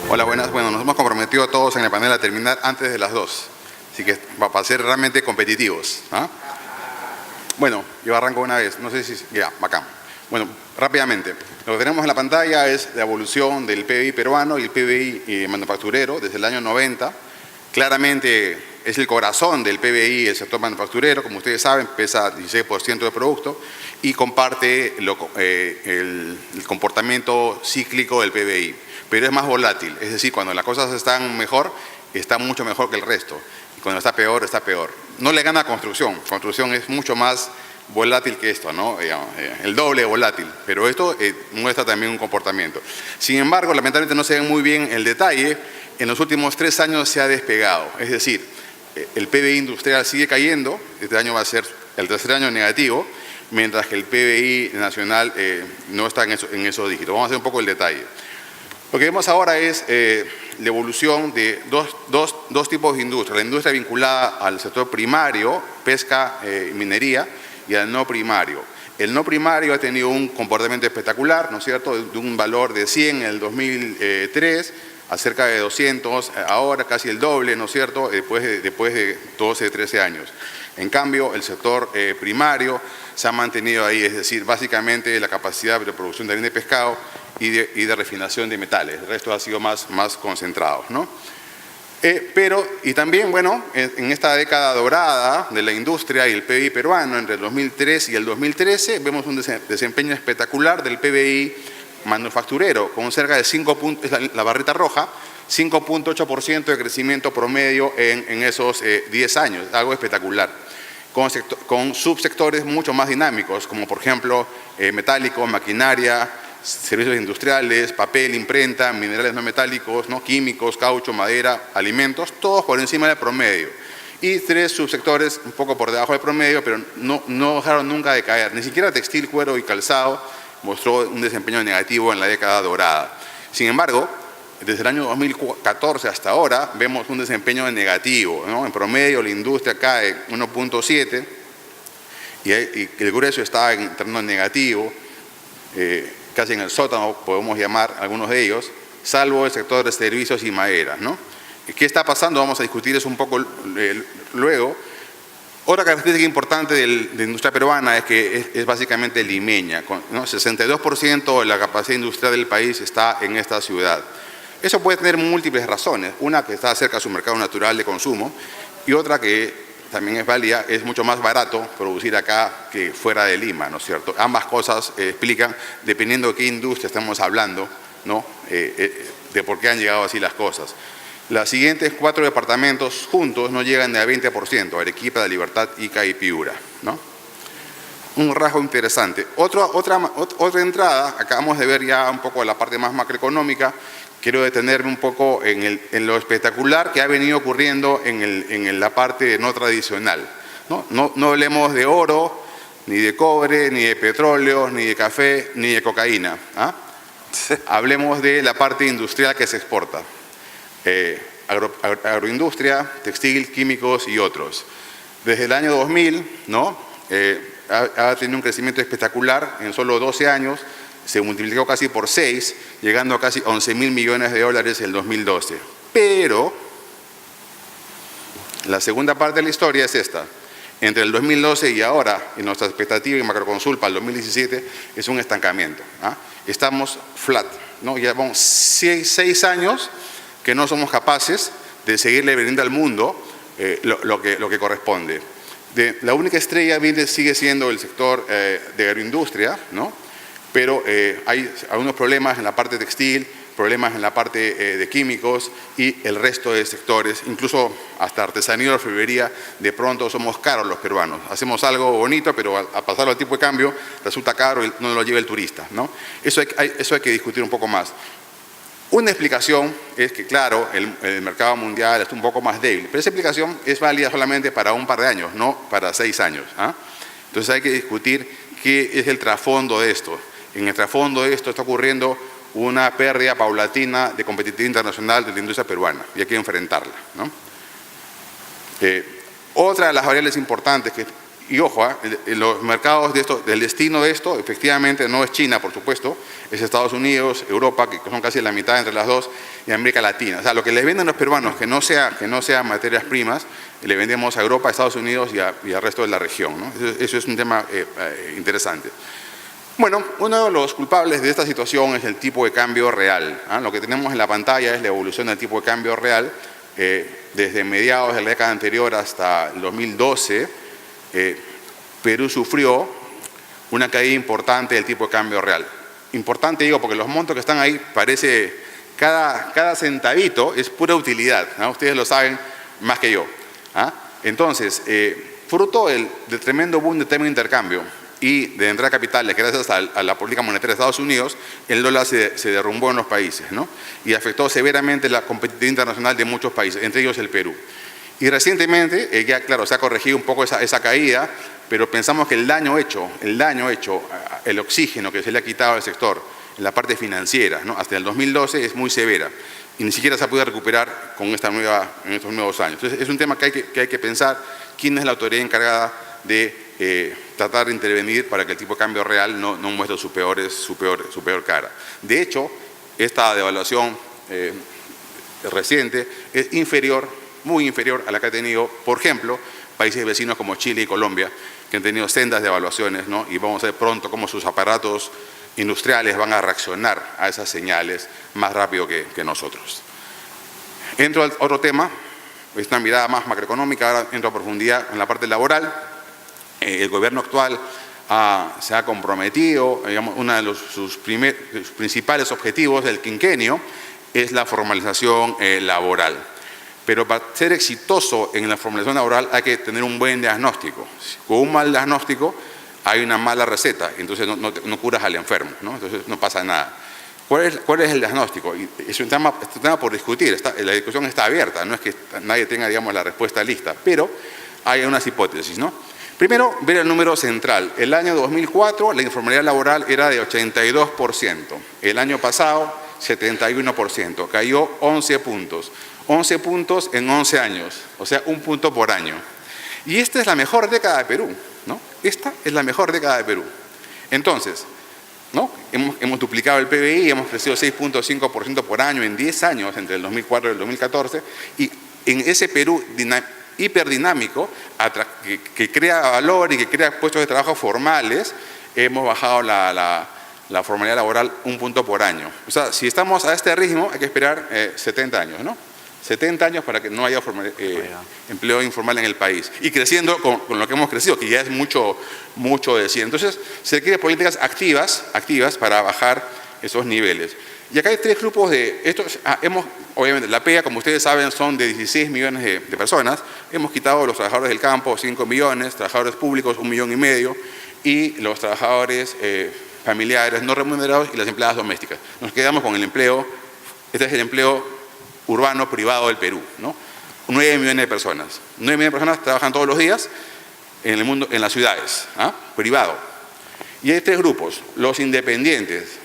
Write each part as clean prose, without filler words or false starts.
Hola, buenas. Bueno, nos hemos comprometido todos en el panel a terminar antes de las 2. Así que para ser realmente competitivos. ¿Ah? Bueno, yo arranco una vez. No sé si... Ya, bacán. Bueno, rápidamente. Lo que tenemos en la pantalla es la evolución del PBI peruano y el PBI manufacturero desde el año 90. Claramente es el corazón del PBI, el sector manufacturero. Como ustedes saben, pesa 16% del producto y comparte el comportamiento cíclico del PBI. Pero es más volátil, es decir, cuando las cosas están mejor, está mucho mejor que el resto. Y cuando está peor, está peor. No le gana a construcción. Construcción es mucho más volátil que esto, ¿no? El doble de volátil. Pero esto muestra también un comportamiento. Sin embargo, lamentablemente no se ve muy bien el detalle. En los últimos 3 años se ha despegado. Es decir, el PBI industrial sigue cayendo. Este año va a ser el tercer año negativo, mientras que el PBI nacional no está en esos dígitos. Vamos a hacer un poco el detalle. Lo que vemos ahora es la evolución de dos tipos de industria. La industria vinculada al sector primario, pesca y minería, y al no primario. El no primario ha tenido un comportamiento espectacular, ¿no es cierto?, de un valor de 100 en el 2003, a cerca de 200, ahora casi el doble, ¿no es cierto?, después de 12, 13 años. En cambio, el sector primario se ha mantenido ahí, es decir, básicamente la capacidad de producción de harina de pescado y de refinación de metales. El resto ha sido más concentrado, ¿no? Y también, bueno, en esta década dorada de la industria y el PBI peruano, entre el 2003 y el 2013, vemos un desempeño espectacular del PBI manufacturero, con cerca de 5 puntos, la barrita roja, 5.8% de crecimiento promedio en esos 10 años, algo espectacular, con subsectores mucho más dinámicos, como por ejemplo metálicos, maquinaria, servicios industriales, papel, imprenta, minerales no metálicos, ¿no?, químicos, caucho, madera, alimentos, todos por encima del promedio. Y 3 subsectores un poco por debajo del promedio, pero no dejaron nunca de caer. Ni siquiera textil, cuero y calzado mostró un desempeño negativo en la década dorada. Sin embargo, desde el año 2014 hasta ahora vemos un desempeño negativo, ¿no? En promedio la industria cae 1.7 y el grueso está en terreno negativo, casi en el sótano podemos llamar algunos de ellos, salvo el sector de servicios y madera, ¿no? ¿Qué está pasando? Vamos a discutir eso un poco luego. Otra característica importante de la industria peruana es que es básicamente limeña, ¿no? 62% de la capacidad industrial del país está en esta ciudad. Eso puede tener múltiples razones. Una, que está cerca de su mercado natural de consumo, y otra que también es válida, es mucho más barato producir acá que fuera de Lima, ¿no es cierto? Ambas cosas explican, dependiendo de qué industria estamos hablando, ¿no?, de por qué han llegado así las cosas. Los siguientes 4 departamentos juntos no llegan ni al 20%, Arequipa, La Libertad, Ica y Piura, ¿no? Un rasgo interesante. Otra entrada, acabamos de ver ya un poco la parte más macroeconómica. Quiero detenerme un poco en lo espectacular que ha venido ocurriendo en la parte no tradicional, ¿no? No hablemos de oro, ni de cobre, ni de petróleo, ni de café, ni de cocaína, ¿ah? Hablemos de la parte industrial que se exporta. Agroindustria, textil, químicos y otros. Desde el año 2000, ¿no?, ha tenido un crecimiento espectacular. En solo 12 años se multiplicó casi por 6, llegando a casi 11.000 millones de dólares en el 2012. Pero la segunda parte de la historia es esta. Entre el 2012 y ahora, y nuestra expectativa en Macroconsul para el 2017, es un estancamiento, ¿ah? Estamos flat, ¿no? Llevamos 6 años que no somos capaces de seguirle vendiendo al mundo lo que corresponde. La única estrella sigue siendo el sector de agroindustria, ¿no? Pero hay algunos problemas en la parte textil, problemas en la parte de químicos y el resto de sectores, incluso hasta artesanía o orfebrería. De pronto somos caros los peruanos. Hacemos algo bonito, pero a pasarlo al tipo de cambio resulta caro y no lo lleva el turista, ¿no? Eso hay que discutir un poco más. Una explicación es que, claro, el mercado mundial está un poco más débil, pero esa explicación es válida solamente para un par de años, no para 6 años, ¿ah? Entonces hay que discutir qué es el trasfondo de esto. En el trasfondo de esto está ocurriendo una pérdida paulatina de competitividad internacional de la industria peruana y hay que enfrentarla, ¿no? Otra de las variables importantes y ojo, en los mercados de esto, del destino de esto, efectivamente no es China, por supuesto, es Estados Unidos, Europa, que son casi la mitad entre las dos, y América Latina. O sea, lo que les venden los peruanos que no sea materias primas, le vendemos a Europa, a Estados Unidos y al resto de la región, ¿no? Eso es un tema interesante. Bueno, uno de los culpables de esta situación es el tipo de cambio real. Lo que tenemos en la pantalla es la evolución del tipo de cambio real. Desde mediados de la década anterior hasta el 2012, Perú sufrió una caída importante del tipo de cambio real. Importante, digo, porque los montos que están ahí, parece, cada centavito es pura utilidad, ¿no? Ustedes lo saben más que yo. Entonces, fruto del tremendo boom del tema de intercambio y de entrada de capitales, gracias a la política monetaria de Estados Unidos, el dólar se derrumbó en los países, ¿no? Y afectó severamente la competitividad internacional de muchos países, entre ellos el Perú. Y recientemente, ya claro, se ha corregido un poco esa caída, pero pensamos que el daño hecho, el oxígeno que se le ha quitado al sector en la parte financiera, ¿no? Hasta el 2012 es muy severa y ni siquiera se ha podido recuperar en estos nuevos años. Entonces es un tema que hay que pensar quién es la autoridad encargada de tratar de intervenir para que el tipo de cambio real no muestre su peor cara. De hecho, esta devaluación reciente es muy inferior a la que ha tenido, por ejemplo, países vecinos como Chile y Colombia, que han tenido sendas devaluaciones, ¿no? Y vamos a ver pronto cómo sus aparatos industriales van a reaccionar a esas señales más rápido que nosotros. Entro al otro tema, es una mirada más macroeconómica, ahora entro a profundidad en la parte laboral. El gobierno actual se ha comprometido, digamos, uno de sus principales objetivos del quinquenio es la formalización laboral. Pero para ser exitoso en la formalización laboral hay que tener un buen diagnóstico. Con un mal diagnóstico hay una mala receta, entonces no curas al enfermo, ¿no? Entonces no pasa nada. ¿Cuál es el diagnóstico? Y es un tema por discutir, la discusión está abierta, no es que nadie tenga, digamos, la respuesta lista, pero hay unas hipótesis, ¿no? Primero, ver el número central. El año 2004 la informalidad laboral era de 82%, el año pasado 71%, cayó 11 puntos. 11 puntos en 11 años, o sea, un punto por año. Y esta es la mejor década de Perú, ¿no? Esta es la mejor década de Perú. Entonces, ¿no? Hemos duplicado el PBI, hemos crecido 6.5% por año en 10 años, entre el 2004 y el 2014, y en ese Perú hiperdinámico, que crea valor y que crea puestos de trabajo formales, hemos bajado la formalidad laboral un punto por año. O sea, si estamos a este ritmo, hay que esperar 70 años, ¿no? 70 años para que no haya empleo informal en el país. Y creciendo con lo que hemos crecido, que ya es mucho decir. Entonces, se requieren políticas activas para bajar esos niveles. Y acá hay tres grupos de... obviamente, la PEA, como ustedes saben, son de 16 millones de personas. Hemos quitado a los trabajadores del campo 5 millones, trabajadores públicos 1,5 millones, y los trabajadores familiares no remunerados y las empleadas domésticas. Nos quedamos con el empleo, este es el empleo urbano privado del Perú, ¿no? 9 millones de personas. 9 millones de personas trabajan todos los días en el mundo, en las ciudades, privado. Y hay tres grupos, los independientes.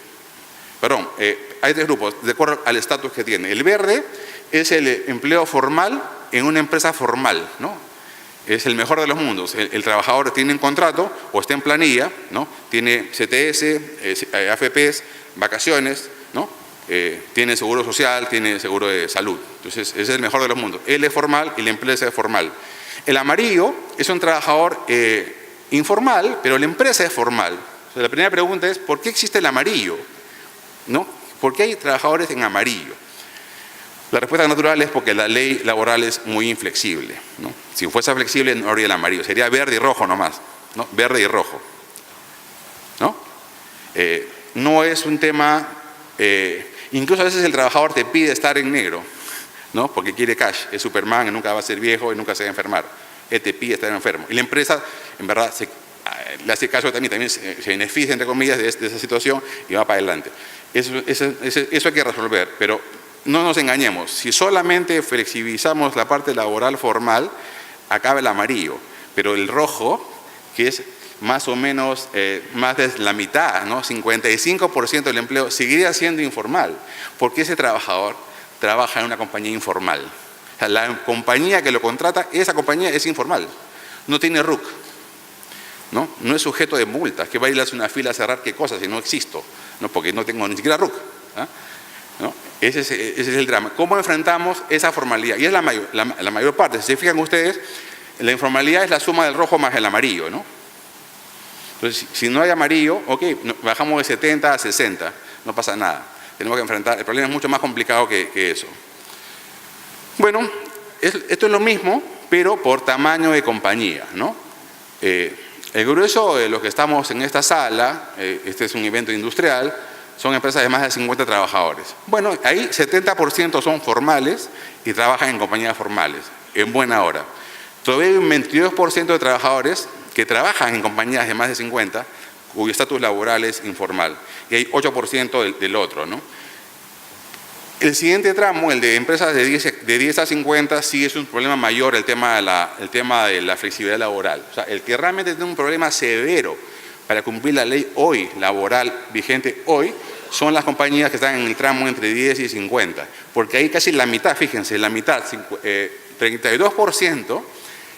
Hay tres grupos, de acuerdo al estatus que tiene. El verde es el empleo formal en una empresa formal, ¿no? Es el mejor de los mundos. El trabajador tiene un contrato o está en planilla, ¿no? Tiene CTS, AFPs, vacaciones, ¿no? Tiene seguro social, tiene seguro de salud. Entonces, ese es el mejor de los mundos. Él es formal y la empresa es formal. El amarillo es un trabajador informal, pero la empresa es formal. O sea, la primera pregunta es, ¿por qué existe el amarillo? ¿No? ¿Por qué hay trabajadores en amarillo? La respuesta natural es porque la ley laboral es muy inflexible, ¿no? Si fuese flexible no habría el amarillo, sería verde y rojo nomás, ¿no? Verde y rojo, ¿no? No es un tema... incluso a veces el trabajador te pide estar en negro, ¿no? Porque quiere cash, es Superman y nunca va a ser viejo y nunca se va a enfermar. Él te pide estar enfermo. Y la empresa, en verdad, le hace caso también se beneficia, entre comillas, de esa situación y va para adelante. Eso hay que resolver, pero no nos engañemos. Si solamente flexibilizamos la parte laboral formal, acaba el amarillo. Pero el rojo, que es más o menos más de la mitad, ¿no? 55% del empleo seguiría siendo informal, porque ese trabajador trabaja en una compañía informal. O sea, la compañía que lo contrata, esa compañía es informal, no tiene RUC, no es sujeto de multas, que va a ir a una fila a cerrar qué cosas si no existo, ¿no? Porque no tengo ni siquiera RUC. ¿no? Ese es el drama. ¿Cómo enfrentamos esa formalidad? Y es la mayor parte. Si se fijan ustedes, la informalidad es la suma del rojo más el amarillo, ¿no? Entonces, si no hay amarillo, ok, bajamos de 70 a 60, no pasa nada. Tenemos que enfrentar, el problema es mucho más complicado que eso. Bueno, esto es lo mismo, pero por tamaño de compañía, ¿no? El grueso de los que estamos en esta sala, este es un evento industrial, son empresas de más de 50 trabajadores. Bueno, ahí 70% son formales y trabajan en compañías formales, en buena hora. Todavía hay un 22% de trabajadores que trabajan en compañías de más de 50, cuyo estatus laboral es informal, y hay 8% del otro, ¿no? El siguiente tramo, el de empresas de 10 a 50, sí es un problema mayor el tema de la flexibilidad laboral. O sea, el que realmente tiene un problema severo para cumplir la ley hoy, laboral vigente hoy, son las compañías que están en el tramo entre 10 y 50. Porque ahí casi la mitad, fíjense, la mitad, 32%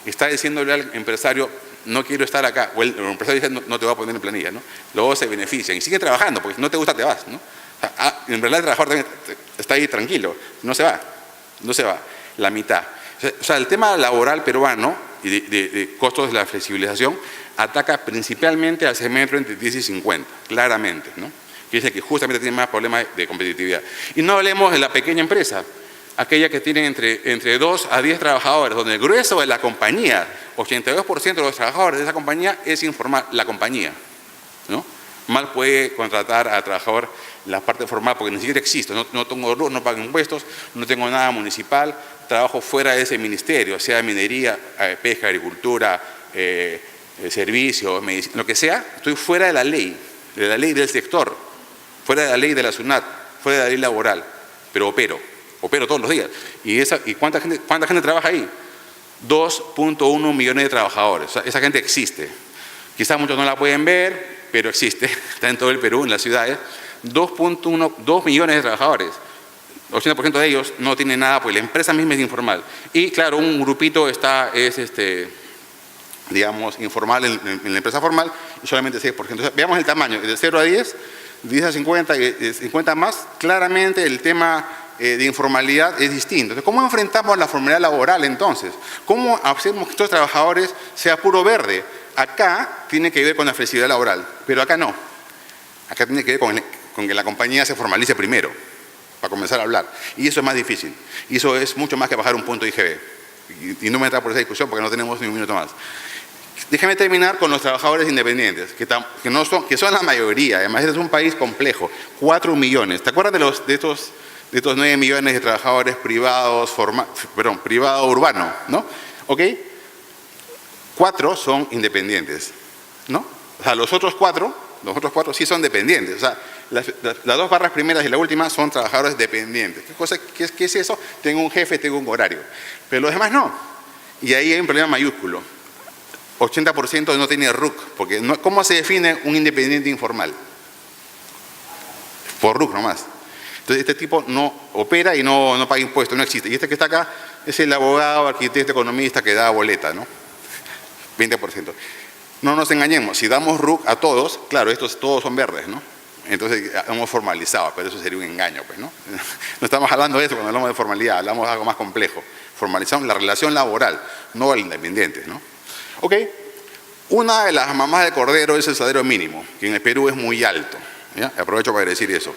está diciéndole al empresario, no quiero estar acá. O el empresario dice, no te voy a poner en planilla, ¿no? Luego se benefician y sigue trabajando, porque si no te gusta te vas, ¿no? En realidad el trabajador también está ahí tranquilo, no se va, la mitad. O sea, el tema laboral peruano y de costos de la flexibilización ataca principalmente al segmento entre 10 y 50, claramente, ¿no? Que es el que justamente tiene más problemas de competitividad. Y no hablemos de la pequeña empresa, aquella que tiene entre 2 a 10 trabajadores, donde el grueso de la compañía, 82% de los trabajadores de esa compañía es informal, la compañía, ¿no? Mal puede contratar a trabajador la parte formal porque ni siquiera existe, no tengo luz, no pago impuestos, no tengo nada municipal, trabajo fuera de ese ministerio, sea minería, pesca, agricultura, servicios, medicina, lo que sea, estoy fuera de la ley del sector, fuera de la ley de la SUNAT, fuera de la ley laboral, pero opero todos los días. ¿Y cuánta gente trabaja ahí? 2.1 millones de trabajadores, o sea, esa gente existe. Quizás muchos no la pueden ver, pero existe, está en todo el Perú, en las ciudades. 2 millones de trabajadores, 80% de ellos no tienen nada, pues la empresa misma es informal. Y claro, un grupito digamos, informal en la empresa formal, y solamente 6%. Entonces, veamos el tamaño, de 0 a 10, 10 a 50 y de 50 más, claramente el tema de informalidad es distinto. Entonces, ¿cómo enfrentamos la formalidad laboral entonces? ¿Cómo hacemos que estos trabajadores sea puro verde? Acá tiene que ver con la flexibilidad laboral, pero acá no. Acá tiene que ver con que la compañía se formalice primero, para comenzar a hablar. Y eso es más difícil. Y eso es mucho más que bajar un punto IGB. Y no me entra por esa discusión porque no tenemos ni un minuto más. Déjame terminar con los trabajadores independientes, que son la mayoría. Además, este es un país complejo. 4 millones. ¿Te acuerdas de estos 9 millones de trabajadores privados, privado urbano, ¿no? ¿Ok? 4 son independientes, ¿no? O sea, los otros cuatro sí son dependientes. O sea, las 2 barras primeras y la última son trabajadores dependientes. ¿Qué es eso? Tengo un jefe, tengo un horario. Pero los demás no. Y ahí hay un problema mayúsculo. 80% no tiene RUC. Porque ¿cómo se define un independiente informal? Por RUC nomás. Entonces este tipo no opera y no paga impuestos, no existe. Y este que está acá es el abogado, arquitecto, economista que da boleta, ¿no? 20%. No nos engañemos, si damos RUC a todos, claro, estos todos son verdes, ¿no? Entonces hemos formalizado, pero eso sería un engaño, pues, ¿no? No estamos hablando de eso cuando hablamos de formalidad, hablamos de algo más complejo. Formalizamos la relación laboral, no el independiente, ¿no? Ok, una de las mamás de cordero es el salario mínimo, que en el Perú es muy alto, ¿ya? Aprovecho para decir eso.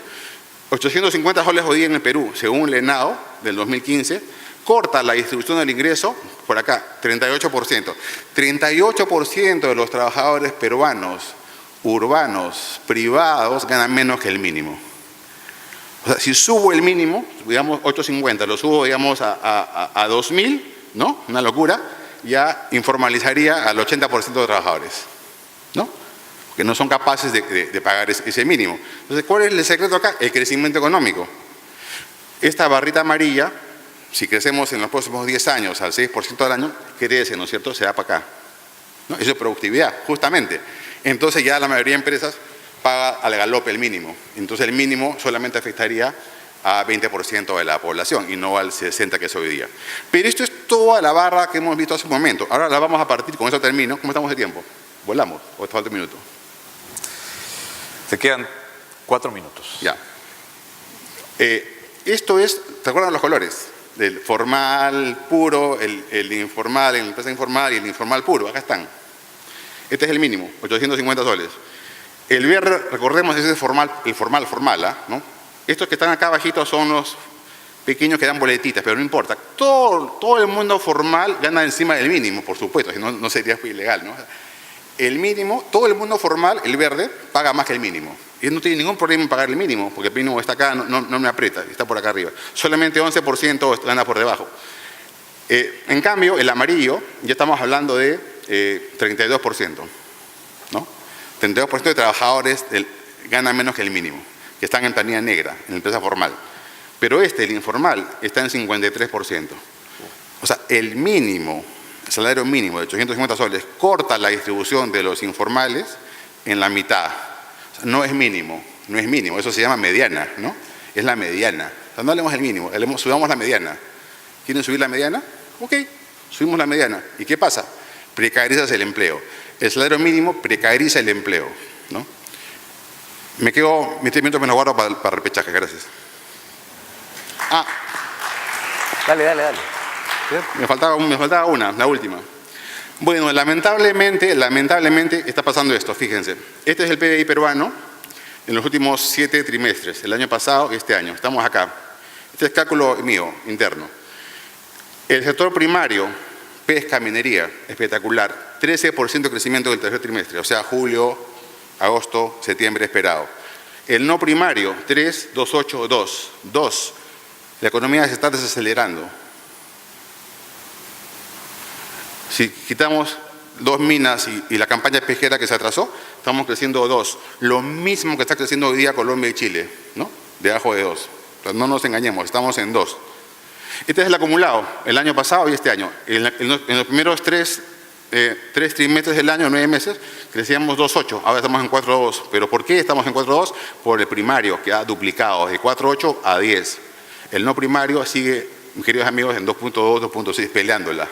850 soles hoy día en el Perú, según el ENAO del 2015, corta la distribución del ingreso, por acá, 38%. 38% de los trabajadores peruanos, urbanos, privados, ganan menos que el mínimo. O sea, si subo el mínimo, digamos 850, lo subo, digamos, a 2.000, ¿no? Una locura, ya informalizaría al 80% de trabajadores, ¿no? Que no son capaces de pagar ese mínimo. Entonces, ¿cuál es el secreto acá? El crecimiento económico. Esta barrita amarilla, si crecemos en los próximos 10 años al 6% al año, crece, ¿no es cierto? Se da para acá, ¿no? Eso es productividad, justamente. Entonces ya la mayoría de empresas paga al galope el mínimo. Entonces el mínimo solamente afectaría a 20% de la población y no al 60% que es hoy día. Pero esto es toda la barra que hemos visto hace un momento. Ahora la vamos a partir, con eso termino. ¿Cómo estamos de tiempo? ¿Volamos? ¿O te falta un minuto? Te quedan 4 minutos. Ya. Esto es, ¿te acuerdan los colores? Del formal puro, el informal, la empresa informal y el informal puro. Acá están. Este es el mínimo, 850 soles. El verde, recordemos, es el formal, ¿no? Estos que están acá abajitos son los pequeños que dan boletitas, pero no importa. Todo el mundo formal gana encima del mínimo, por supuesto, si no, no sería ilegal, ¿no? El mínimo, todo el mundo formal, el verde, paga más que el mínimo. Y no tiene ningún problema en pagar el mínimo, porque el mínimo está acá, no me aprieta, está por acá arriba. Solamente 11% gana por debajo. En cambio, el amarillo, ya estamos hablando de 32%, ¿no? 32% de trabajadores ganan menos que el mínimo, que están en planilla negra, en la empresa formal. Pero el informal, está en 53%. O sea, el mínimo, el salario mínimo de 850 soles, corta la distribución de los informales en la mitad. O sea, no es mínimo, eso se llama mediana, ¿no? Es la mediana. O sea, no hablemos del mínimo, subamos la mediana. ¿Quieren subir la mediana? Ok, subimos la mediana. ¿Y qué pasa? Precarizas el empleo. El salario mínimo precariza el empleo, ¿no? Me quedo, mis 3 minutos me los guardo para repechaje, gracias. Dale. Me faltaba una, la última. Bueno, lamentablemente está pasando esto, fíjense. Este es el PBI peruano en los últimos 7 trimestres, el año pasado y este año. Estamos acá. Este es cálculo mío, interno. El sector primario, pesca, minería, espectacular. 13% de crecimiento del tercer trimestre, o sea, julio, agosto, septiembre esperado. El no primario, 3, 2, 8, 2. 2. La economía se está desacelerando. Si quitamos 2 minas y la campaña pesquera que se atrasó, estamos creciendo 2. Lo mismo que está creciendo hoy día Colombia y Chile, ¿no? Debajo de 2. Entonces, no nos engañemos, estamos en 2. Este es el acumulado, el año pasado y este año. En los primeros 3 trimestres del año, 9 meses, crecíamos 2,8. Ahora estamos en 4,2. ¿Pero por qué estamos en 4,2? Por el primario, que ha duplicado de 4,8 a 10. El no primario sigue, mis queridos amigos, en 2,2, 2,6, peleándola.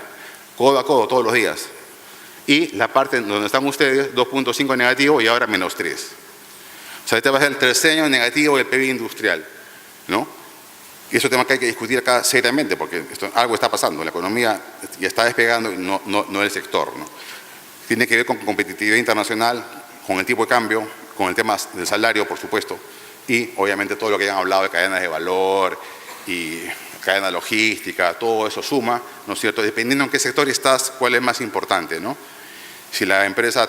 Codo a codo, todos los días. Y la parte donde están ustedes, 2,5 negativo y ahora menos 3. O sea, este va a ser el tercer año negativo del PIB industrial, ¿no? Y eso es un tema que hay que discutir acá seriamente, porque algo está pasando. La economía ya está despegando y no el sector, ¿no? Tiene que ver con competitividad internacional, con el tipo de cambio, con el tema del salario, por supuesto, y obviamente todo lo que hayan hablado de cadenas de valor y cadena logística, todo eso suma, ¿no es cierto? Dependiendo en qué sector estás, cuál es más importante, ¿no? Si la empresa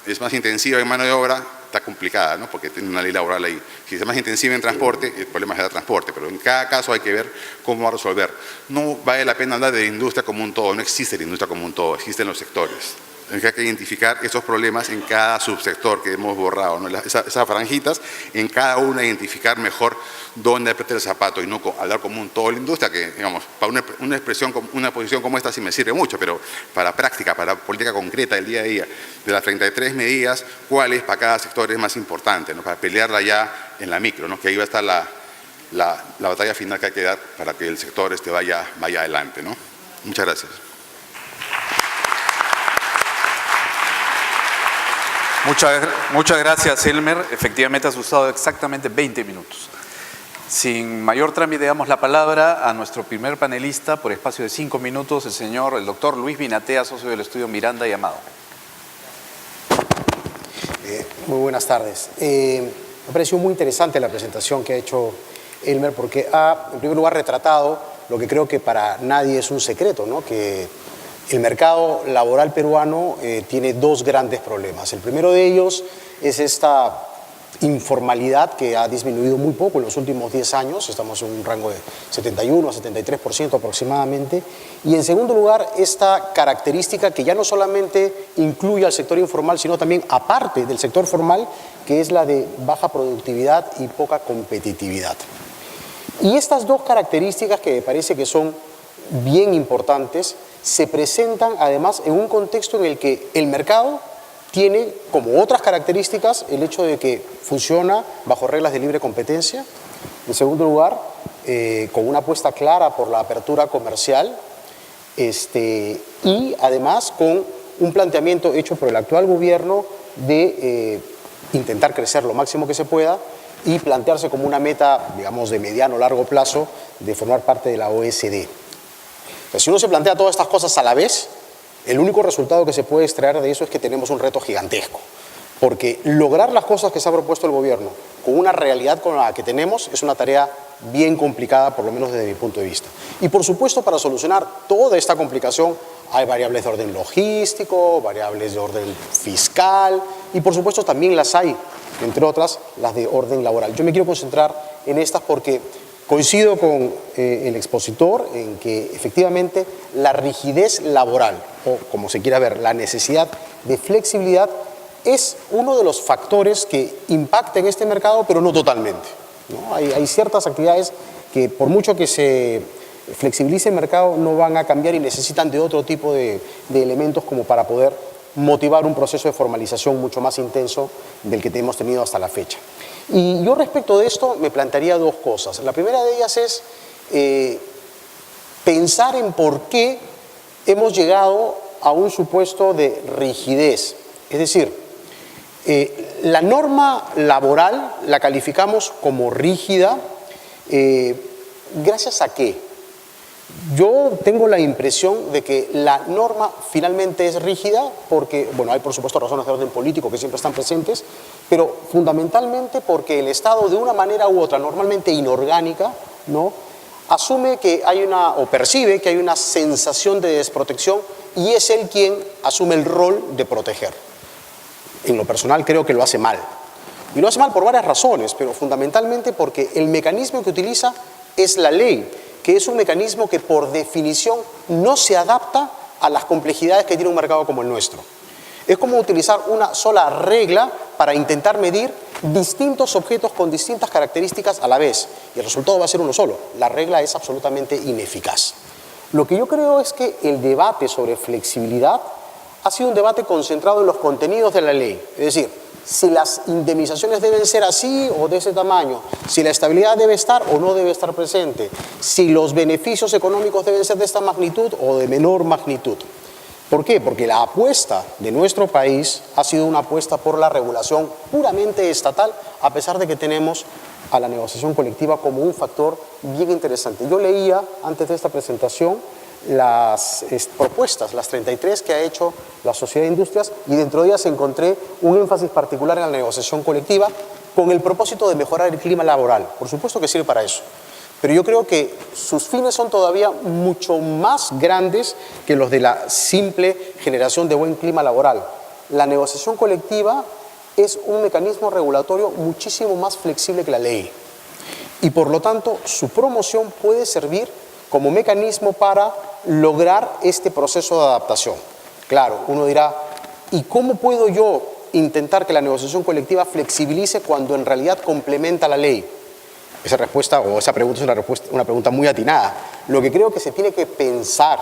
es más intensiva en mano de obra, está complicada, ¿no? Porque tiene una ley laboral ahí. Si es más intensiva en transporte, el problema es el transporte, pero en cada caso hay que ver cómo va a resolver. No vale la pena hablar de la industria como un todo, no existe la industria como un todo, existen los sectores. Hay que identificar esos problemas en cada subsector que hemos borrado, ¿no? Esas franjitas, en cada una identificar mejor dónde apretar el zapato y no hablar como un todo la industria, que, digamos, para una posición como esta sí me sirve mucho, pero para práctica, para política concreta del día a día, de las 33 medidas, cuál es para cada sector es más importante, ¿no? Para pelearla ya en la micro, ¿no? Que ahí va a estar la batalla final que hay que dar para que el sector vaya adelante, ¿no? Muchas gracias. Muchas gracias, Elmer. Efectivamente has usado exactamente 20 minutos. Sin mayor trámite, damos la palabra a nuestro primer panelista por espacio de 5 minutos, el doctor Luis Binatea, socio del estudio Miranda y Amado. Muy buenas tardes. Me ha parecido muy interesante la presentación que ha hecho Elmer, porque ha, en primer lugar, retratado lo que creo que para nadie es un secreto, ¿no? Que el mercado laboral peruano tiene 2 grandes problemas. El primero de ellos es esta informalidad que ha disminuido muy poco en los últimos 10 años, estamos en un rango de 71 a 73% aproximadamente, y en segundo lugar esta característica que ya no solamente incluye al sector informal, sino también aparte del sector formal, que es la de baja productividad y poca competitividad. Y estas 2 características, que me parece que son bien importantes, se presentan además en un contexto en el que el mercado tiene como otras características el hecho de que funciona bajo reglas de libre competencia. En segundo lugar, con una apuesta clara por la apertura comercial y además con un planteamiento hecho por el actual gobierno de intentar crecer lo máximo que se pueda, y plantearse como una meta, digamos, de mediano o largo plazo de formar parte de la OECD. Pero si uno se plantea todas estas cosas a la vez, el único resultado que se puede extraer de eso es que tenemos un reto gigantesco. Porque lograr las cosas que se ha propuesto el gobierno con una realidad con la que tenemos es una tarea bien complicada, por lo menos desde mi punto de vista. Y por supuesto, para solucionar toda esta complicación hay variables de orden logístico, variables de orden fiscal y por supuesto también las hay, entre otras, las de orden laboral. Yo me quiero concentrar en estas porque coincido con el expositor en que efectivamente la rigidez laboral, o como se quiera ver, la necesidad de flexibilidad, es uno de los factores que impacta en este mercado, pero no totalmente, ¿no? Hay ciertas actividades que por mucho que se flexibilice el mercado no van a cambiar y necesitan de otro tipo de elementos como para poder motivar un proceso de formalización mucho más intenso del que hemos tenido hasta la fecha. Y yo respecto de esto me plantearía dos cosas. La primera de ellas es pensar en por qué hemos llegado a un supuesto de rigidez. Es decir, la norma laboral la calificamos como rígida, ¿gracias a qué? Yo tengo la impresión de que la norma finalmente es rígida porque, bueno, hay por supuesto razones de orden político que siempre están presentes, pero fundamentalmente porque el Estado de una manera u otra, normalmente inorgánica, ¿no?, asume que hay o percibe que hay una sensación de desprotección y es él quien asume el rol de proteger. En lo personal creo que lo hace mal. Y lo hace mal por varias razones, pero fundamentalmente porque el mecanismo que utiliza es la ley, que es un mecanismo que por definición no se adapta a las complejidades que tiene un mercado como el nuestro. Es como utilizar una sola regla para intentar medir distintos objetos con distintas características a la vez. Y el resultado va a ser uno solo. La regla es absolutamente ineficaz. Lo que yo creo es que el debate sobre flexibilidad ha sido un debate concentrado en los contenidos de la ley. Es decir, si las indemnizaciones deben ser así o de ese tamaño, si la estabilidad debe estar o no debe estar presente, si los beneficios económicos deben ser de esta magnitud o de menor magnitud. ¿Por qué? Porque la apuesta de nuestro país ha sido una apuesta por la regulación puramente estatal, a pesar de que tenemos a la negociación colectiva como un factor bien interesante. Yo leía antes de esta presentación las propuestas, las 33 que ha hecho la Sociedad de Industrias, y dentro de ellas encontré un énfasis particular en la negociación colectiva con el propósito de mejorar el clima laboral. Por supuesto que sirve para eso, pero yo creo que sus fines son todavía mucho más grandes que los de la simple generación de buen clima laboral. La negociación colectiva es un mecanismo regulatorio muchísimo más flexible que la ley y por lo tanto su promoción puede servir como mecanismo para lograr este proceso de adaptación. Claro, uno dirá, ¿y cómo puedo yo intentar que la negociación colectiva flexibilice cuando en realidad complementa la ley? Esa respuesta o esa pregunta es una pregunta muy atinada. Lo que creo que se tiene que pensar,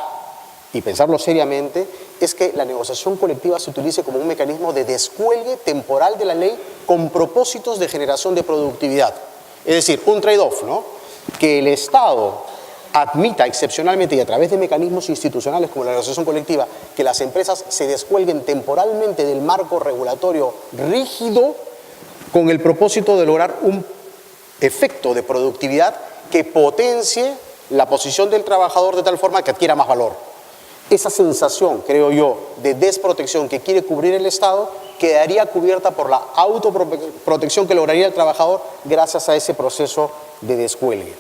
y pensarlo seriamente, es que la negociación colectiva se utilice como un mecanismo de descuelgue temporal de la ley con propósitos de generación de productividad. Es decir, un trade-off, ¿no? Que el Estado admita excepcionalmente y a través de mecanismos institucionales como la negociación colectiva que las empresas se descuelguen temporalmente del marco regulatorio rígido con el propósito de lograr un efecto de productividad que potencie la posición del trabajador de tal forma que adquiera más valor. Esa sensación, creo yo, de desprotección que quiere cubrir el Estado quedaría cubierta por la autoprotección que lograría el trabajador gracias a ese proceso de descuelgue.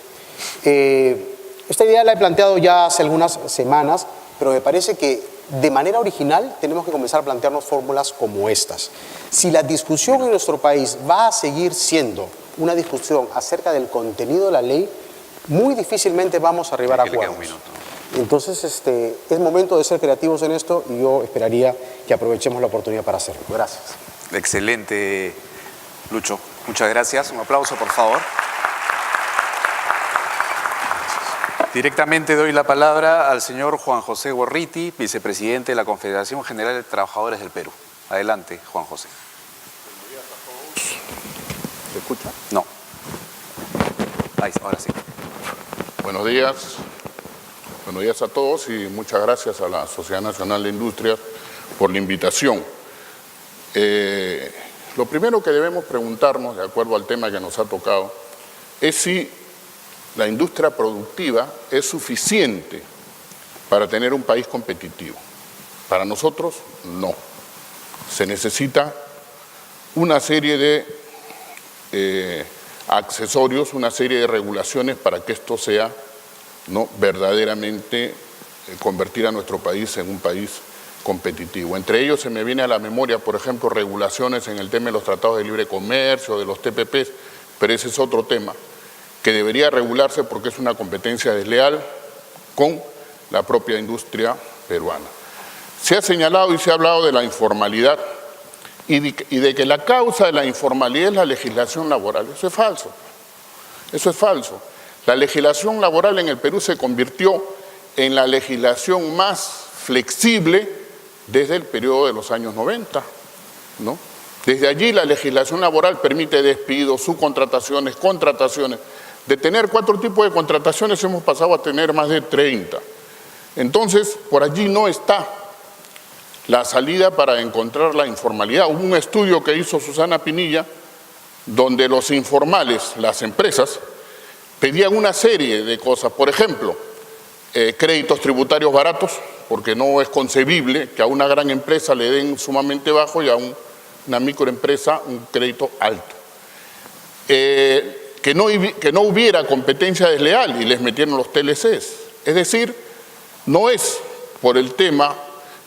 Esta idea la he planteado ya hace algunas semanas, pero me parece que de manera original tenemos que comenzar a plantearnos fórmulas como estas. Si la discusión en nuestro país va a seguir siendo una discusión acerca del contenido de la ley, muy difícilmente vamos a arribar a acuerdos. Entonces, es momento de ser creativos en esto y yo esperaría que aprovechemos la oportunidad para hacerlo. Gracias. Excelente, Lucho. Muchas gracias. Un aplauso, por favor. Directamente doy la palabra al señor Juan José Gorriti, vicepresidente de la Confederación General de Trabajadores del Perú. Adelante, Juan José. ¿Se escucha? No. Ahí, ahora sí. Buenos días. Buenos días a todos y muchas gracias a la Sociedad Nacional de Industrias por la invitación. Lo primero que debemos preguntarnos, de acuerdo al tema que nos ha tocado, es si la industria productiva es suficiente para tener un país competitivo. Para nosotros, no. Se necesita una serie de accesorios, una serie de regulaciones para que esto sea, ¿no?, verdaderamente convertir a nuestro país en un país competitivo. Entre ellos se me viene a la memoria, por ejemplo, regulaciones en el tema de los tratados de libre comercio, de los TPPs, pero ese es otro tema que debería regularse porque es una competencia desleal con la propia industria peruana. Se ha señalado y se ha hablado de la informalidad y de que la causa de la informalidad es la legislación laboral. Eso es falso. Eso es falso. La legislación laboral en el Perú se convirtió en la legislación más flexible desde el periodo de los años 90, ¿no? Desde allí la legislación laboral permite despidos, subcontrataciones, contrataciones. De tener 4 tipos de contrataciones hemos pasado a tener más de 30. Entonces, por allí no está la salida para encontrar la informalidad. Hubo un estudio que hizo Susana Pinilla, donde los informales, las empresas, pedían una serie de cosas. Por ejemplo, créditos tributarios baratos, porque no es concebible que a una gran empresa le den sumamente bajo y a una microempresa un crédito alto. Que no hubiera competencia desleal y les metieron los TLCs. Es decir, no es por el tema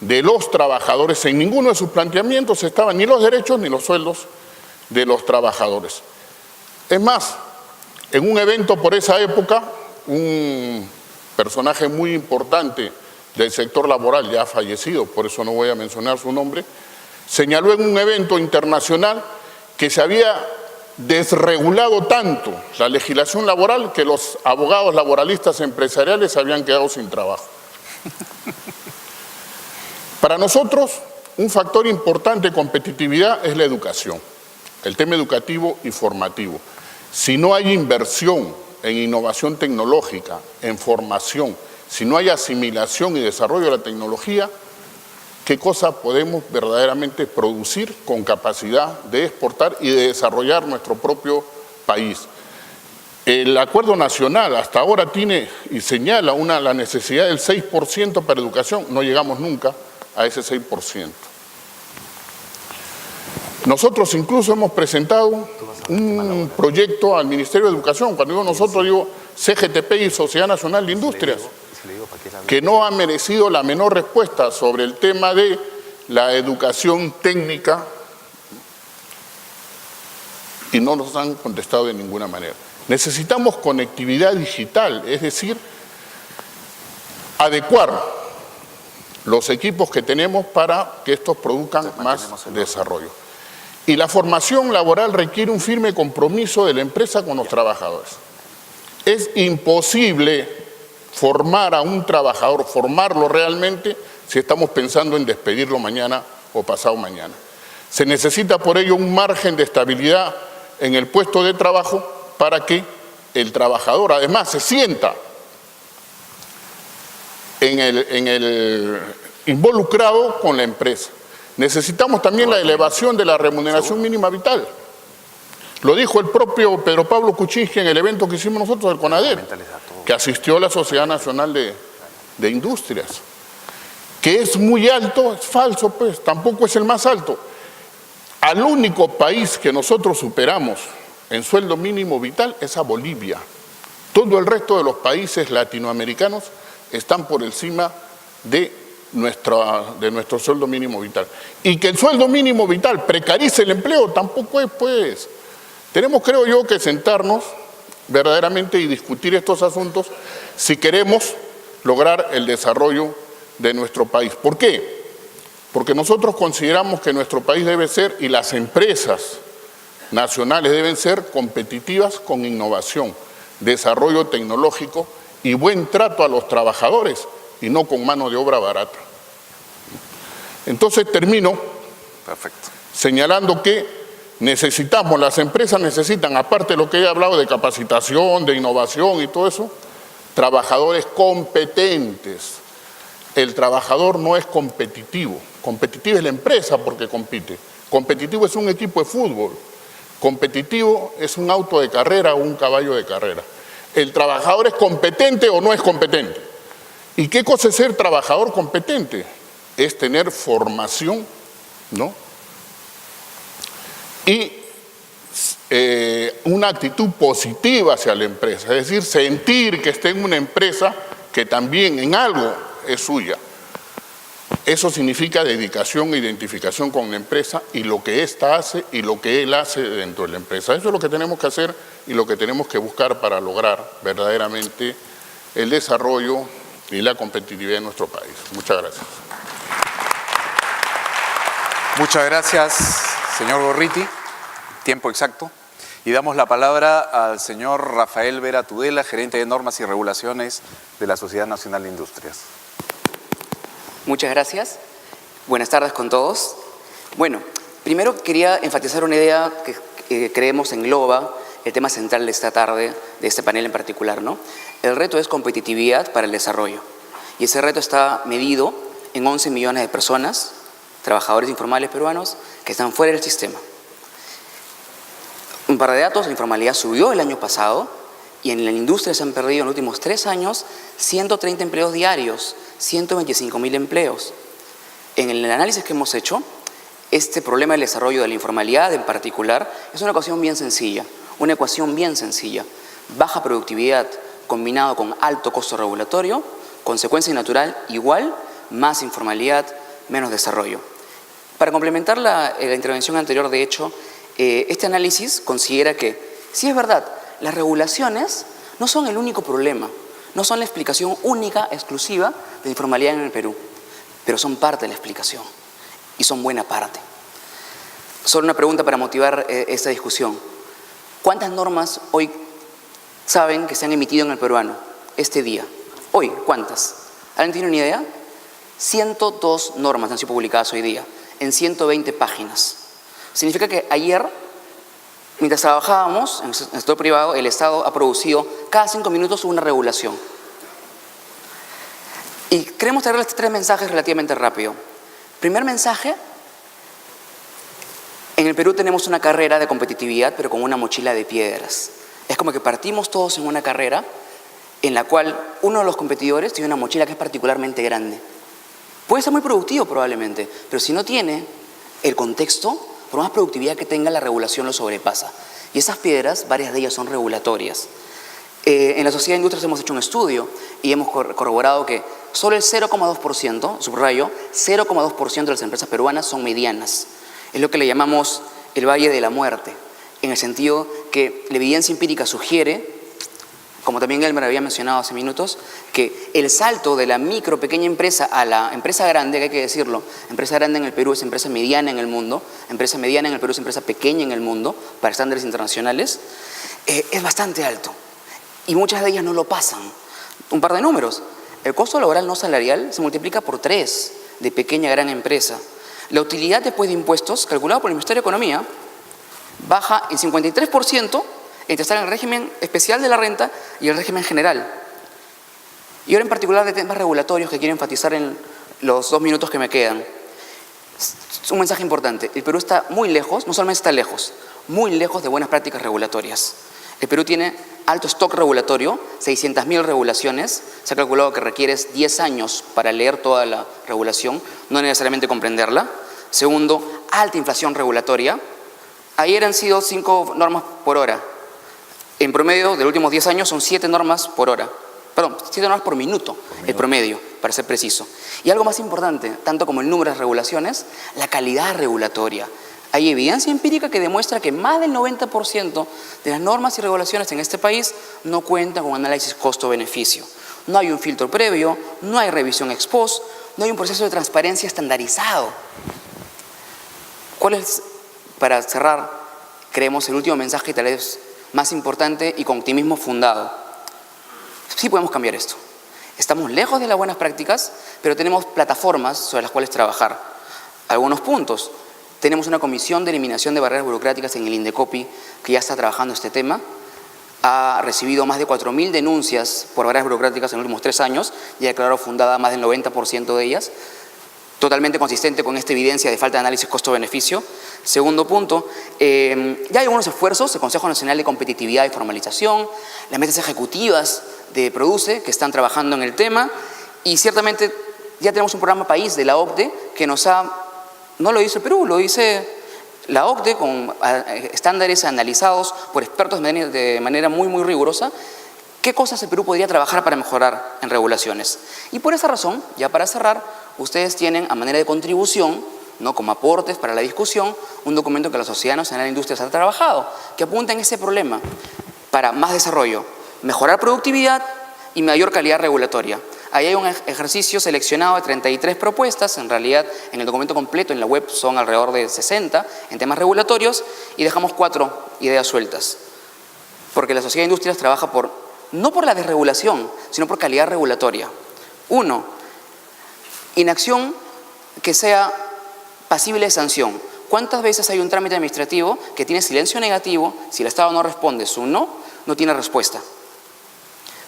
de los trabajadores, en ninguno de sus planteamientos estaban ni los derechos ni los sueldos de los trabajadores. Es más, en un evento por esa época, un personaje muy importante del sector laboral, ya fallecido, por eso no voy a mencionar su nombre, señaló en un evento internacional que se había desregulado tanto la legislación laboral que los abogados laboralistas empresariales se habían quedado sin trabajo. Para nosotros, un factor importante de competitividad es la educación, el tema educativo y formativo. Si no hay inversión en innovación tecnológica, en formación, si no hay asimilación y desarrollo de la tecnología, ¿qué cosa podemos verdaderamente producir con capacidad de exportar y de desarrollar nuestro propio país? El acuerdo nacional hasta ahora tiene y señala la necesidad del 6% para educación. No llegamos nunca a ese 6%. Nosotros incluso hemos presentado un proyecto al Ministerio de Educación, cuando digo nosotros digo CGTP y Sociedad Nacional de Industrias, que no ha merecido la menor respuesta sobre el tema de la educación técnica y no nos han contestado de ninguna manera. Necesitamos conectividad digital, es decir, adecuar los equipos que tenemos para que estos produzcan más desarrollo. Y la formación laboral requiere un firme compromiso de la empresa con los trabajadores. Es imposible formar a un trabajador, formarlo realmente, si estamos pensando en despedirlo mañana o pasado mañana. Se necesita por ello un margen de estabilidad en el puesto de trabajo para que el trabajador además se sienta involucrado con la empresa. Necesitamos también la elevación de la remuneración mínima vital. Lo dijo el propio Pedro Pablo Kuczynski en el evento que hicimos nosotros del CONADER, que asistió a la Sociedad Nacional de Industrias. Que es muy alto, es falso, pues, tampoco es el más alto. Al único país que nosotros superamos en sueldo mínimo vital es a Bolivia. Todo el resto de los países latinoamericanos están por encima de nuestro sueldo mínimo vital. Y que el sueldo mínimo vital precarice el empleo, tampoco es, pues. Tenemos, creo yo, que sentarnos verdaderamente y discutir estos asuntos si queremos lograr el desarrollo de nuestro país. ¿Por qué? Porque nosotros consideramos que nuestro país debe ser, y las empresas nacionales deben ser competitivas con innovación, desarrollo tecnológico y buen trato a los trabajadores y no con mano de obra barata. Entonces termino señalando que las empresas necesitan, aparte de lo que he hablado de capacitación, de innovación y todo eso, trabajadores competentes. El trabajador no es competitivo. Competitiva es la empresa porque compite. Competitivo es un equipo de fútbol. Competitivo es un auto de carrera o un caballo de carrera. ¿El trabajador es competente o no es competente? ¿Y qué cosa es ser trabajador competente? Es tener formación, ¿no? Y una actitud positiva hacia la empresa, es decir, sentir que está en una empresa que también en algo es suya. Eso significa dedicación e identificación con la empresa y lo que ésta hace y lo que él hace dentro de la empresa. Eso es lo que tenemos que hacer y lo que tenemos que buscar para lograr verdaderamente el desarrollo y la competitividad de nuestro país. Muchas gracias. Muchas gracias, señor Gorriti. Tiempo exacto. Y damos la palabra al señor Rafael Vera Tudela, gerente de normas y regulaciones de la Sociedad Nacional de Industrias. Muchas gracias. Buenas tardes con todos. Bueno, primero quería enfatizar una idea que creemos engloba el tema central de esta tarde, de este panel en particular, ¿no? El reto es competitividad para el desarrollo. Y ese reto está medido en 11 millones de personas, trabajadores informales peruanos, que están fuera del sistema. Un par de datos: la informalidad subió el año pasado y en la industria se han perdido en los últimos 3 años 130 empleos diarios, 125.000 empleos. En el análisis que hemos hecho, este problema del desarrollo de la informalidad en particular es una ecuación bien sencilla, baja productividad combinado con alto costo regulatorio, consecuencia natural igual, más informalidad, menos desarrollo. Para complementar la intervención anterior, de hecho, este análisis considera que, sí es verdad, las regulaciones no son el único problema, no son la explicación única, exclusiva de la informalidad en el Perú, pero son parte de la explicación y son buena parte. Solo una pregunta para motivar esta discusión. ¿Cuántas normas hoy saben que se han emitido en el peruano este día? Hoy, ¿cuántas? ¿Alguien tiene una idea? 102 normas han sido publicadas hoy día, en 120 páginas. Significa que ayer, mientras trabajábamos en el sector privado, el Estado ha producido cada 5 minutos una regulación. Y queremos traerles 3 mensajes relativamente rápido. Primer mensaje: en el Perú tenemos una carrera de competitividad, pero con una mochila de piedras. Es como que partimos todos en una carrera en la cual uno de los competidores tiene una mochila que es particularmente grande. Puede ser muy productivo probablemente, pero si no tiene el contexto, por más productividad que tenga, la regulación lo sobrepasa. Y esas piedras, varias de ellas son regulatorias. En la Sociedad de Industrias hemos hecho un estudio y hemos corroborado que solo el 0,2%, subrayo, 0,2% de las empresas peruanas son medianas. Es lo que le llamamos el valle de la muerte, en el sentido que la evidencia empírica sugiere, como también Elmer había mencionado hace minutos, que el salto de la micro, pequeña empresa a la empresa grande, que hay que decirlo, empresa grande en el Perú es empresa mediana en el mundo, empresa mediana en el Perú es empresa pequeña en el mundo, para estándares internacionales, es bastante alto. Y muchas de ellas no lo pasan. Un par de números. El costo laboral no salarial se multiplica por 3 de pequeña a gran empresa. La utilidad después de impuestos, calculada por el Ministerio de Economía, baja en 53% entre estar en el régimen especial de la renta y el régimen general. Y ahora en particular de temas regulatorios que quiero enfatizar en los 2 minutos que me quedan. Es un mensaje importante. El Perú está muy lejos, no solamente está lejos, muy lejos de buenas prácticas regulatorias. El Perú tiene alto stock regulatorio, 600.000 regulaciones. Se ha calculado que requieres 10 años para leer toda la regulación, no necesariamente comprenderla. Segundo, alta inflación regulatoria. Ayer han sido 5 normas por hora. En promedio, de los últimos 10 años, son 7 normas por hora. Perdón, 7 normas por minuto, el promedio, para ser preciso. Y algo más importante, tanto como el número de regulaciones, la calidad regulatoria. Hay evidencia empírica que demuestra que más del 90% de las normas y regulaciones en este país no cuentan con análisis costo-beneficio. No hay un filtro previo, no hay revisión ex post, no hay un proceso de transparencia estandarizado. ¿Cuál es, para cerrar, creemos el último mensaje tal vez más importante y con optimismo fundado? Sí podemos cambiar esto. Estamos lejos de las buenas prácticas, pero tenemos plataformas sobre las cuales trabajar. Algunos puntos. Tenemos una comisión de eliminación de barreras burocráticas en el INDECOPI que ya está trabajando este tema. Ha recibido más de 4.000 denuncias por barreras burocráticas en los últimos 3 años y ha declarado fundada más del 90% de ellas. totalmente consistente con esta evidencia de falta de análisis costo-beneficio. Segundo punto, ya hay algunos esfuerzos, el Consejo Nacional de Competitividad y Formalización, las mesas ejecutivas de Produce que están trabajando en el tema, y ciertamente ya tenemos un programa país de la OCDE que nos ha, no lo dice el Perú, lo dice la OCDE con estándares analizados por expertos de manera muy rigurosa. ¿Qué cosas el Perú podría trabajar para mejorar en regulaciones? Y por esa razón, ya para cerrar, ustedes tienen a manera de contribución, ¿no?, como aportes para la discusión, un documento que la Sociedad Nacional de Industrias ha trabajado, que apunta en ese problema para más desarrollo, mejorar productividad y mayor calidad regulatoria. Ahí hay un ejercicio seleccionado de 33 propuestas, en realidad en el documento completo en la web son alrededor de 60 en temas regulatorios, y dejamos 4 ideas sueltas. Porque la Sociedad de Industrias trabaja no por la desregulación, sino por calidad regulatoria. 1, inacción que sea pasible de sanción. ¿Cuántas veces hay un trámite administrativo que tiene silencio negativo? Si el Estado no responde su no tiene respuesta.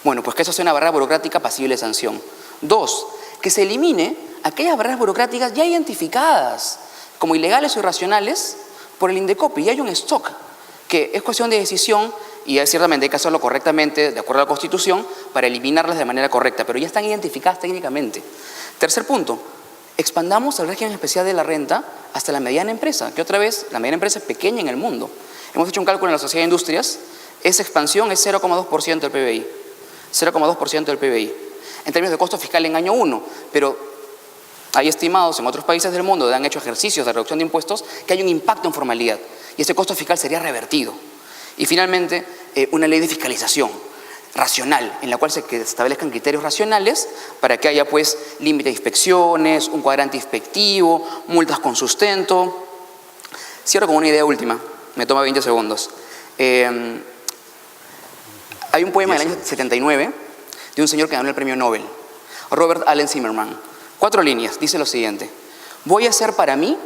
Bueno, pues que eso sea una barrera burocrática pasible de sanción. 2, que se elimine aquellas barreras burocráticas ya identificadas como ilegales o irracionales por el INDECOPI. Y hay un stock que es cuestión de decisión, y ciertamente hay que hacerlo correctamente, de acuerdo a la Constitución, para eliminarlas de manera correcta, pero ya están identificadas técnicamente. Tercer punto, expandamos el régimen especial de la renta hasta la mediana empresa, que otra vez, la mediana empresa es pequeña en el mundo. Hemos hecho un cálculo en la Sociedad de Industrias, esa expansión es 0,2% del PBI. 0,2% del PBI. En términos de costo fiscal en año 1, pero hay estimados en otros países del mundo donde han hecho ejercicios de reducción de impuestos que hay un impacto en formalidad, y ese costo fiscal sería revertido. Y finalmente, una ley de fiscalización racional, en la cual se establezcan criterios racionales para que haya pues límite de inspecciones, un cuadrante inspectivo, multas con sustento. Cierro con una idea última, me toma 20 segundos. Hay un poema del año 79 de un señor que ganó el premio Nobel, Robert Allen Zimmerman. 4 líneas, dice lo siguiente: voy a hacer para mí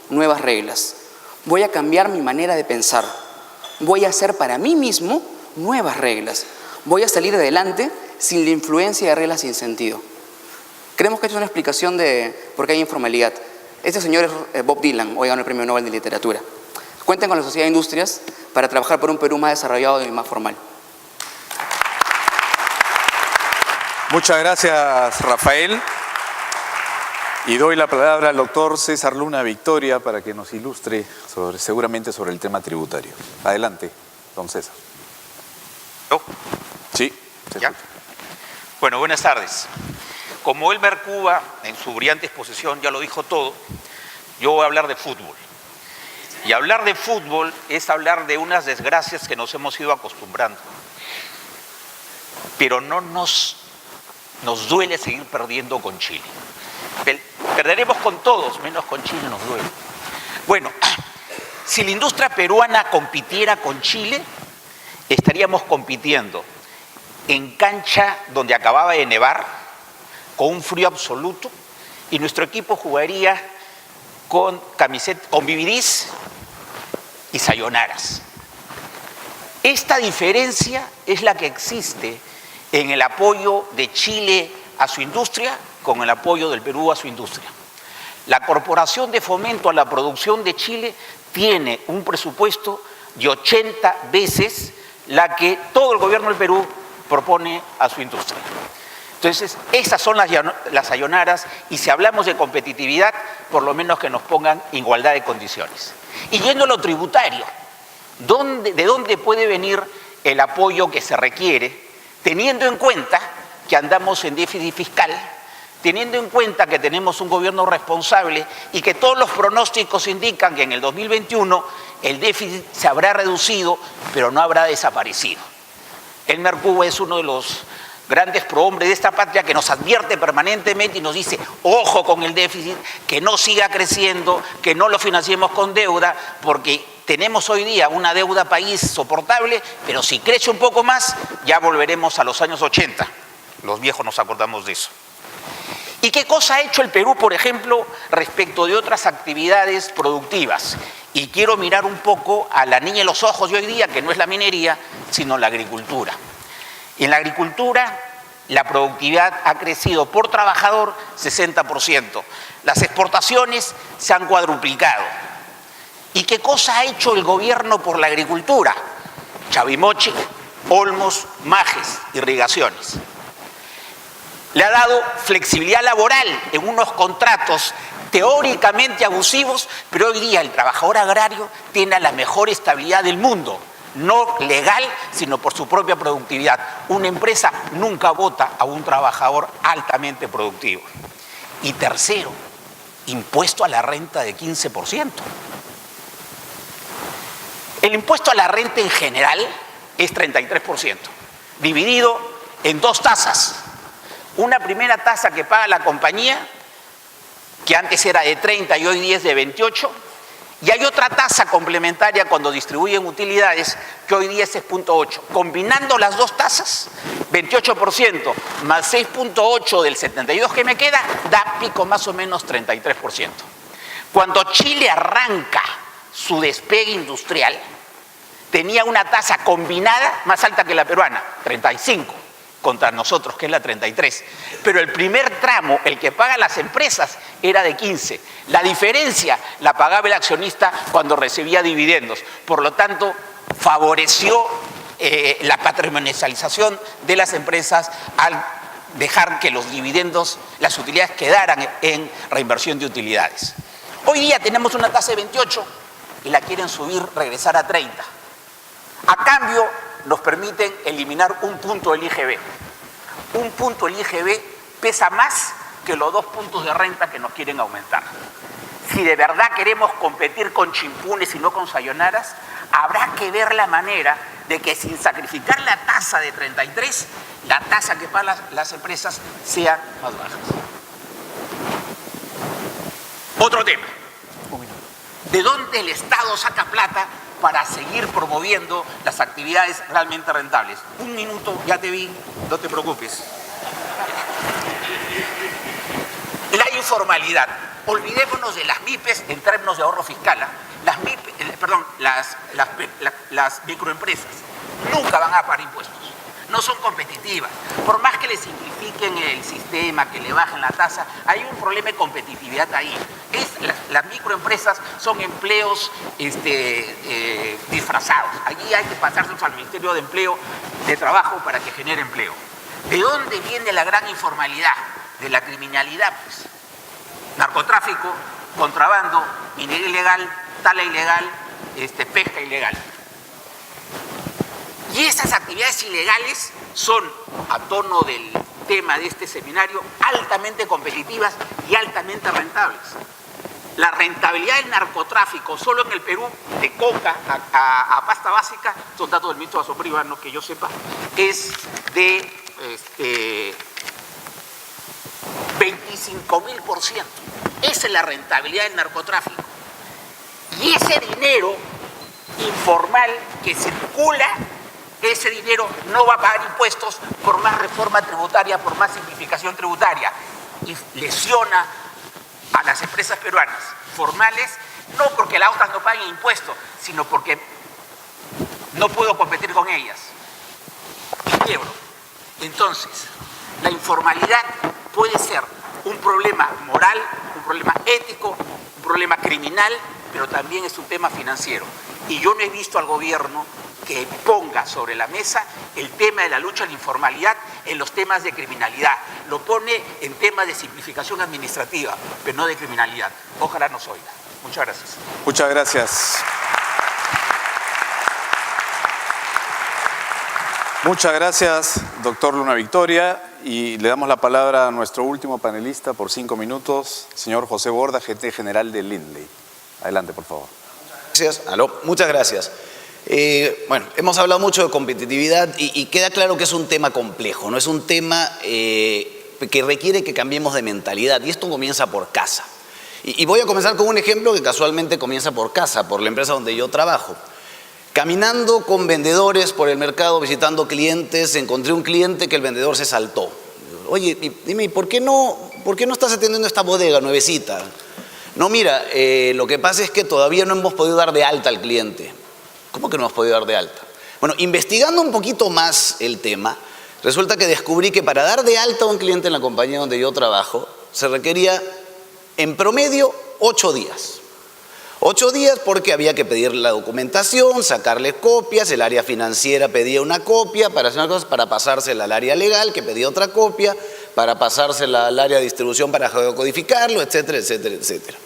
nuevas reglas, voy a cambiar mi manera de pensar, voy a hacer para mí mismo nuevas reglas, voy a salir adelante sin la influencia de reglas sin sentido. Creemos que esto es una explicación de por qué hay informalidad. Este señor es Bob Dylan, hoy ganó el premio Nobel de Literatura. Cuenten con la Sociedad de Industrias para trabajar por un Perú más desarrollado y más formal. Muchas gracias, Rafael. Y doy la palabra al doctor César Luna Victoria para que nos ilustre seguramente sobre el tema tributario. Adelante, don César. ¿Yo? Sí. ¿Ya? Bueno, buenas tardes. Como Elmer Cuba, en su brillante exposición, ya lo dijo todo, yo voy a hablar de fútbol. Y hablar de fútbol es hablar de unas desgracias que nos hemos ido acostumbrando. Pero no nos duele seguir perdiendo con Chile. Perderemos con todos, menos con Chile nos duele. Bueno, si la industria peruana compitiera con Chile, estaríamos compitiendo en cancha donde acababa de nevar, con un frío absoluto, y nuestro equipo jugaría con viviris y sayonaras. Esta diferencia es la que existe en el apoyo de Chile a su industria con el apoyo del Perú a su industria. La Corporación de Fomento a la Producción de Chile tiene un presupuesto de 80 veces la que todo el gobierno del Perú propone a su industria. Entonces, esas son las sayonaras, y si hablamos de competitividad, por lo menos que nos pongan igualdad de condiciones. Y yendo a lo tributario, ¿de dónde puede venir el apoyo que se requiere, teniendo en cuenta que andamos en déficit fiscal, teniendo en cuenta que tenemos un gobierno responsable y que todos los pronósticos indican que en el 2021 el déficit se habrá reducido, pero no habrá desaparecido? Elmer Cuba es uno de los grandes prohombres de esta patria que nos advierte permanentemente y nos dice: ojo con el déficit, que no siga creciendo, que no lo financiemos con deuda, porque tenemos hoy día una deuda país soportable, pero si crece un poco más, ya volveremos a los años 80. Los viejos nos acordamos de eso. ¿Y qué cosa ha hecho el Perú, por ejemplo, respecto de otras actividades productivas? Y quiero mirar un poco a la niña de los ojos de hoy día, que no es la minería, sino la agricultura. En la agricultura la productividad ha crecido por trabajador 60%. Las exportaciones se han cuadruplicado. ¿Y qué cosa ha hecho el gobierno por la agricultura? Chavimochic, Olmos, Majes, irrigaciones. Le ha dado flexibilidad laboral en unos contratos teóricamente abusivos, pero hoy día el trabajador agrario tiene la mejor estabilidad del mundo, no legal, sino por su propia productividad. Una empresa nunca vota a un trabajador altamente productivo. Y tercero, impuesto a la renta de 15%. El impuesto a la renta en general es 33%, dividido en dos tasas. Una primera tasa que paga la compañía, que antes era de 30 y hoy día es de 28, y hay otra tasa complementaria cuando distribuyen utilidades, que hoy día es 6.8. Combinando las dos tasas, 28% más 6.8 del 72 que me queda, da pico más o menos 33%. Cuando Chile arranca su despegue industrial, tenía una tasa combinada más alta que la peruana, 35, contra nosotros, que es la 33. Pero el primer tramo, el que pagan las empresas, era de 15. La diferencia la pagaba el accionista cuando recibía dividendos. Por lo tanto, favoreció la patrimonialización de las empresas al dejar que los dividendos, las utilidades quedaran en reinversión de utilidades. Hoy día tenemos una tasa de 28 y la quieren subir, regresar a 30. A cambio, nos permiten eliminar un punto del IGB. Un punto del IGB pesa más que los 2 puntos de renta que nos quieren aumentar. Si de verdad queremos competir con chimpunes y no con sayonaras, habrá que ver la manera de que sin sacrificar la tasa de 33, la tasa que pagan las empresas sea más baja. Otro tema. ¿De dónde el Estado saca plata para seguir promoviendo las actividades realmente rentables? Un minuto, ya te vi, no te preocupes. La informalidad. Olvidémonos de las MIPES en términos de ahorro fiscal. Las microempresas nunca van a pagar impuestos. No son competitivas. Por más que le simplifiquen el sistema, que le bajen la tasa, hay un problema de competitividad ahí. Las microempresas son empleos disfrazados. Allí hay que pasárselos al Ministerio de Empleo, de Trabajo, para que genere empleo. ¿De dónde viene la gran informalidad? De la criminalidad, pues. Narcotráfico, contrabando, minería ilegal, tala ilegal, pesca ilegal. Y esas actividades ilegales son, a tono del tema de este seminario, altamente competitivas y altamente rentables. La rentabilidad del narcotráfico solo en el Perú, de coca a pasta básica, son datos del ministro Asopriva, no que yo sepa, es de 25.000%. Esa es la rentabilidad del narcotráfico. Y ese dinero informal que circula, ese dinero no va a pagar impuestos por más reforma tributaria, por más simplificación tributaria. Y lesiona a las empresas peruanas formales, no porque las otras no paguen impuestos, sino porque no puedo competir con ellas. Y quiebro. Entonces, la informalidad puede ser un problema moral, un problema ético, un problema criminal, pero también es un tema financiero. Y yo no he visto al gobierno que ponga sobre la mesa el tema de la lucha a la informalidad en los temas de criminalidad. Lo pone en temas de simplificación administrativa, pero no de criminalidad. Ojalá nos oiga. Muchas gracias. Muchas gracias. Muchas gracias, doctor Luna Victoria. Y le damos la palabra a nuestro último panelista por 5 minutos, señor José Borda, gerente general de Lindley. Adelante, por favor. Gracias. Aló. Muchas gracias. Bueno, hemos hablado mucho de competitividad y queda claro que es un tema complejo, ¿no? Es un tema que requiere que cambiemos de mentalidad y esto comienza por casa. Y voy a comenzar con un ejemplo que casualmente comienza por casa, por la empresa donde yo trabajo. Caminando con vendedores por el mercado, visitando clientes, encontré un cliente que el vendedor se saltó. Oye, dime, ¿por qué no estás atendiendo esta bodega nuevecita? No, mira, lo que pasa es que todavía no hemos podido dar de alta al cliente. ¿Cómo que no hemos podido dar de alta? Bueno, investigando un poquito más el tema, resulta que descubrí que para dar de alta a un cliente en la compañía donde yo trabajo, se requería en promedio 8 días. 8 días porque había que pedir la documentación, sacarle copias, el área financiera pedía una copia para hacer cosas, para pasársela al área legal que pedía otra copia, para pasársela al área de distribución para geocodificarlo, etcétera, etcétera, etcétera.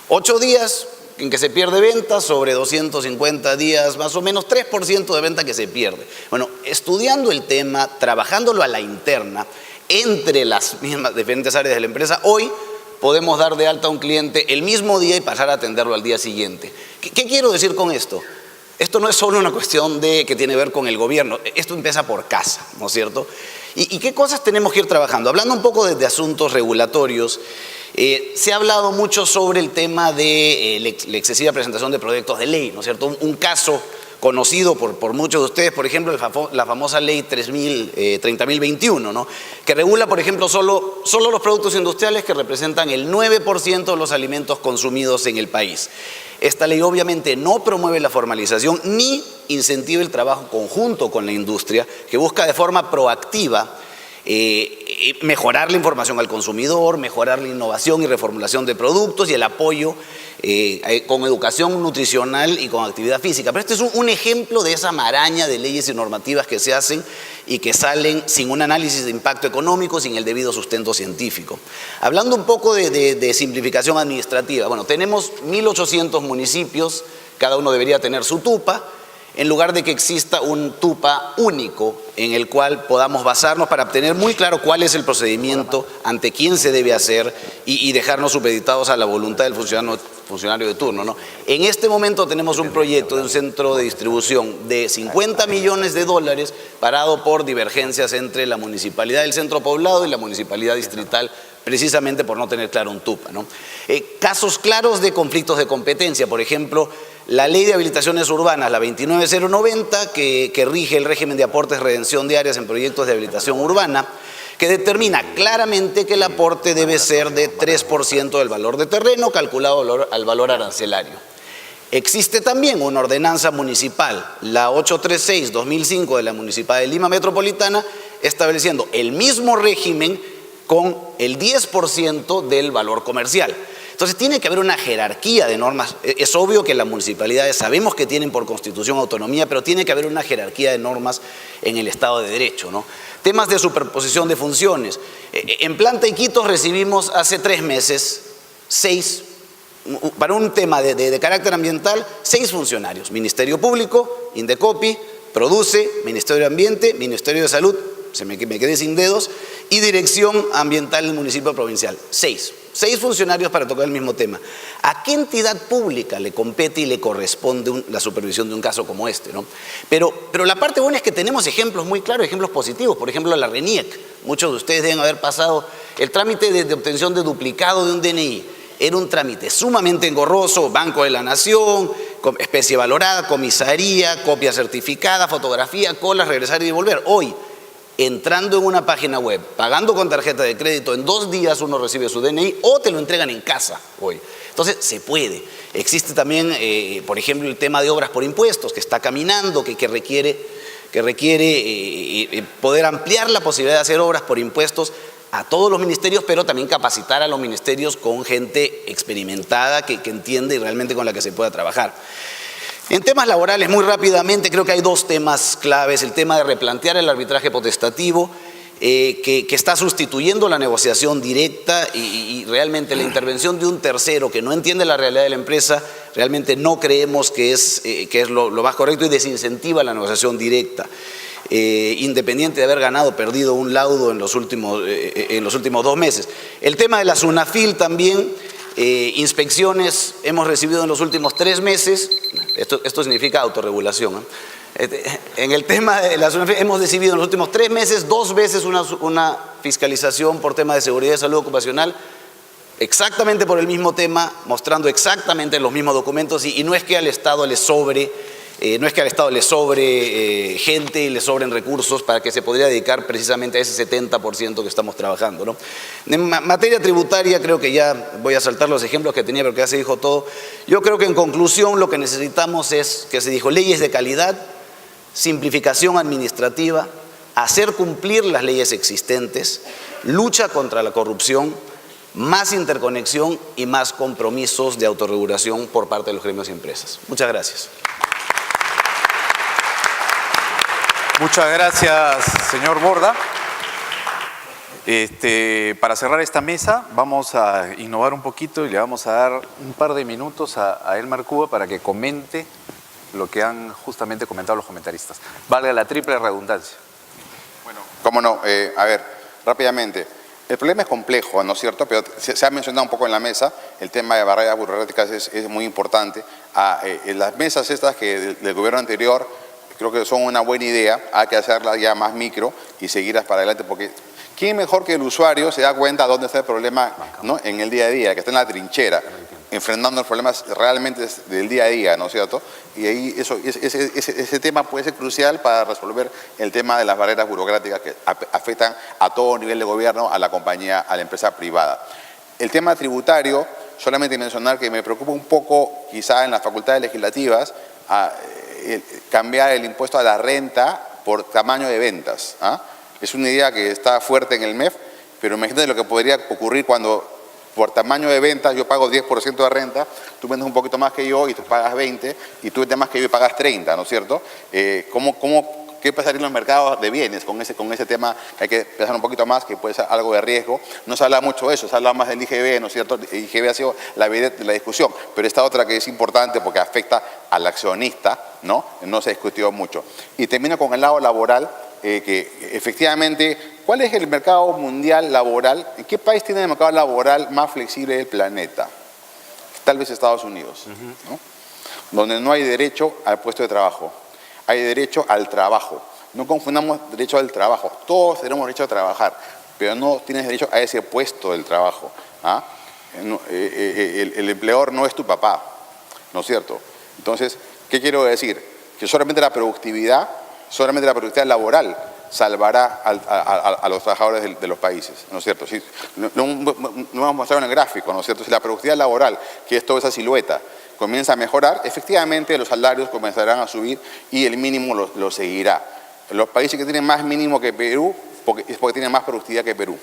8 días en que se pierde venta, sobre 250 días, más o menos 3% de venta que se pierde. Bueno, estudiando el tema, trabajándolo a la interna, entre las mismas diferentes áreas de la empresa, hoy podemos dar de alta a un cliente el mismo día y pasar a atenderlo al día siguiente. ¿Qué quiero decir con esto? Esto no es solo una cuestión que tiene que ver con el gobierno, esto empieza por casa, ¿no es cierto? ¿Y qué cosas tenemos que ir trabajando? Hablando un poco de asuntos regulatorios, se ha hablado mucho sobre el tema de la excesiva presentación de proyectos de ley, ¿no es cierto? Un caso conocido por muchos de ustedes, por ejemplo, la famosa ley 30.021, ¿no? Que regula, por ejemplo, solo los productos industriales que representan el 9% de los alimentos consumidos en el país. Esta ley obviamente no promueve la formalización ni incentiva el trabajo conjunto con la industria, que busca de forma proactiva mejorar la información al consumidor, mejorar la innovación y reformulación de productos y el apoyo con educación nutricional y con actividad física. Pero este es un ejemplo de esa maraña de leyes y normativas que se hacen y que salen sin un análisis de impacto económico, sin el debido sustento científico. Hablando un poco de simplificación administrativa, bueno, tenemos 1.800 municipios, cada uno debería tener su TUPA, en lugar de que exista un TUPA único en el cual podamos basarnos para obtener muy claro cuál es el procedimiento, ante quién se debe hacer y dejarnos supeditados a la voluntad del funcionario de turno, ¿no? En este momento tenemos un proyecto de un centro de distribución de $50 millones parado por divergencias entre la municipalidad del centro poblado y la municipalidad distrital, precisamente por no tener claro un TUPA, ¿no? Casos claros de conflictos de competencia, por ejemplo, la ley de habilitaciones urbanas, la 29090, que rige el régimen de aportes redención de áreas en proyectos de habilitación urbana, que determina claramente que el aporte debe ser de 3% del valor de terreno calculado al valor arancelario. Existe también una ordenanza municipal, la 836-2005 de la Municipalidad de Lima Metropolitana, estableciendo el mismo régimen con el 10% del valor comercial. Entonces tiene que haber una jerarquía de normas. Es obvio que las municipalidades sabemos que tienen por constitución autonomía, pero tiene que haber una jerarquía de normas en el Estado de Derecho, ¿no? Temas de superposición de funciones. En Planta Iquitos recibimos hace 3 meses 6, para un tema de carácter ambiental, 6 funcionarios. Ministerio Público, Indecopi, Produce, Ministerio de Ambiente, Ministerio de Salud, me quedé sin dedos, y Dirección Ambiental del municipio provincial. 6 funcionarios para tocar el mismo tema. ¿A qué entidad pública le compete y le corresponde la supervisión de un caso como este, ¿no? Pero la parte buena es que tenemos ejemplos muy claros, ejemplos positivos. Por ejemplo, la RENIEC. Muchos de ustedes deben haber pasado el trámite de obtención de duplicado de un DNI. Era un trámite sumamente engorroso, Banco de la Nación, especie valorada, comisaría, copia certificada, fotografía, colas, regresar y devolver. Hoy, entrando en una página web, pagando con tarjeta de crédito, en 2 días uno recibe su DNI o te lo entregan en casa hoy. Entonces, se puede. Existe también, por ejemplo, el tema de obras por impuestos, que está caminando, que requiere poder ampliar la posibilidad de hacer obras por impuestos a todos los ministerios, pero también capacitar a los ministerios con gente experimentada que entiende y realmente con la que se pueda trabajar. En temas laborales, muy rápidamente, creo que hay 2 temas claves. El tema de replantear el arbitraje potestativo, que está sustituyendo la negociación directa y realmente la intervención de un tercero que no entiende la realidad de la empresa, realmente no creemos que es lo más correcto y desincentiva la negociación directa. Independiente de haber ganado o perdido un laudo en los últimos 2 meses. El tema de la SUNAFIL también, inspecciones hemos recibido en los últimos 3 meses, esto significa autorregulación, ¿no? En el tema de la SUNAFIL hemos recibido en los últimos 3 meses 2 veces una fiscalización por tema de seguridad y salud ocupacional, exactamente por el mismo tema, mostrando exactamente los mismos documentos y no es que al Estado le sobre gente y le sobren recursos para que se podría dedicar precisamente a ese 70% que estamos trabajando, ¿no? En materia tributaria, creo que ya voy a saltar los ejemplos que tenía porque ya se dijo todo. Yo creo que en conclusión lo que necesitamos es, que se dijo, leyes de calidad, simplificación administrativa, hacer cumplir las leyes existentes, lucha contra la corrupción, más interconexión y más compromisos de autorregulación por parte de los gremios y empresas. Muchas gracias. Muchas gracias, señor Borda. Para cerrar esta mesa, vamos a innovar un poquito y le vamos a dar un par de minutos a Elmer Cuba para que comente lo que han justamente comentado los comentaristas. Valga la triple redundancia. Bueno, cómo no. A ver, rápidamente. El problema es complejo, ¿no es cierto? Pero se ha mencionado un poco en la mesa, el tema de barreras burocráticas es muy importante. Las mesas estas que del gobierno anterior creo que son una buena idea, hay que hacerlas ya más micro y seguirlas para adelante, porque ¿quién mejor que el usuario se da cuenta dónde está el problema, ¿no? En el día a día, que está en la trinchera, enfrentando los problemas realmente del día a día, ¿no es cierto? Y ahí ese tema puede ser crucial para resolver el tema de las barreras burocráticas que afectan a todo nivel de gobierno, a la compañía, a la empresa privada. El tema tributario, solamente mencionar que me preocupa un poco, quizá en las facultades legislativas, cambiar el impuesto a la renta por tamaño de ventas. Es una idea que está fuerte en el MEF, pero imagínate lo que podría ocurrir cuando por tamaño de ventas yo pago 10% de renta, tú vendes un poquito más que yo y tú pagas 20, y tú vendes más que yo y pagas 30, ¿no es cierto? ¿Qué pasaría en los mercados de bienes con ese tema que hay que pensar un poquito más, que puede ser algo de riesgo? No se habla mucho de eso, se habla más del IGB, ¿no es cierto? El IGB ha sido la vedette de la discusión, pero esta otra que es importante porque afecta al accionista, ¿no? No se discutió mucho. Y termino con el lado laboral, que efectivamente, ¿cuál es el mercado mundial laboral? ¿En qué país tiene el mercado laboral más flexible del planeta? Tal vez Estados Unidos, ¿no? Donde no hay derecho al puesto de trabajo. Hay derecho al trabajo. No confundamos derecho al trabajo. Todos tenemos derecho a trabajar, pero no tienes derecho a ese puesto del trabajo. El empleador no es tu papá, ¿no es cierto? Entonces, ¿qué quiero decir? Que solamente la productividad laboral salvará a los trabajadores de los países, ¿no es cierto? Si, no vamos a mostrar en el gráfico, ¿no es cierto? Si la productividad laboral, que es toda esa silueta, comienza a mejorar, efectivamente los salarios comenzarán a subir y el mínimo lo seguirá. Los países que tienen más mínimo que Perú es porque tienen más productividad que Perú,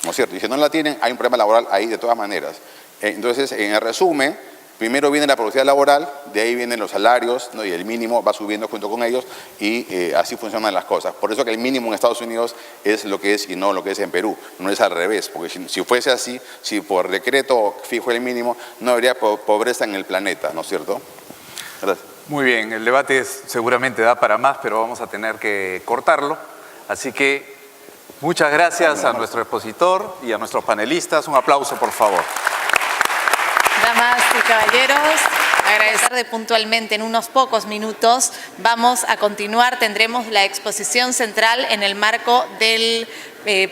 ¿no es cierto? Y si no la tienen, hay un problema laboral ahí de todas maneras. Entonces, en el resumen, primero viene la productividad laboral, de ahí vienen los salarios, ¿no? Y el mínimo va subiendo junto con ellos y así funcionan las cosas. Por eso que el mínimo en Estados Unidos es lo que es y no lo que es en Perú. No es al revés, porque si fuese así, si por decreto fijo el mínimo, no habría pobreza en el planeta, ¿no es cierto? Gracias. Muy bien, el debate seguramente da para más, pero vamos a tener que cortarlo. Así que muchas gracias a nuestro expositor y a nuestros panelistas. Un aplauso, por favor. Damas y caballeros, agradecer puntualmente en unos pocos minutos. Vamos a continuar, tendremos la exposición central en el marco del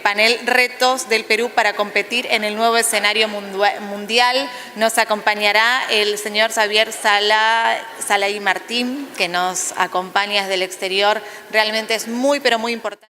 panel Retos del Perú para competir en el nuevo escenario mundial. Nos acompañará el señor Xavier Salay Martín, que nos acompaña desde el exterior. Realmente es muy, pero muy importante.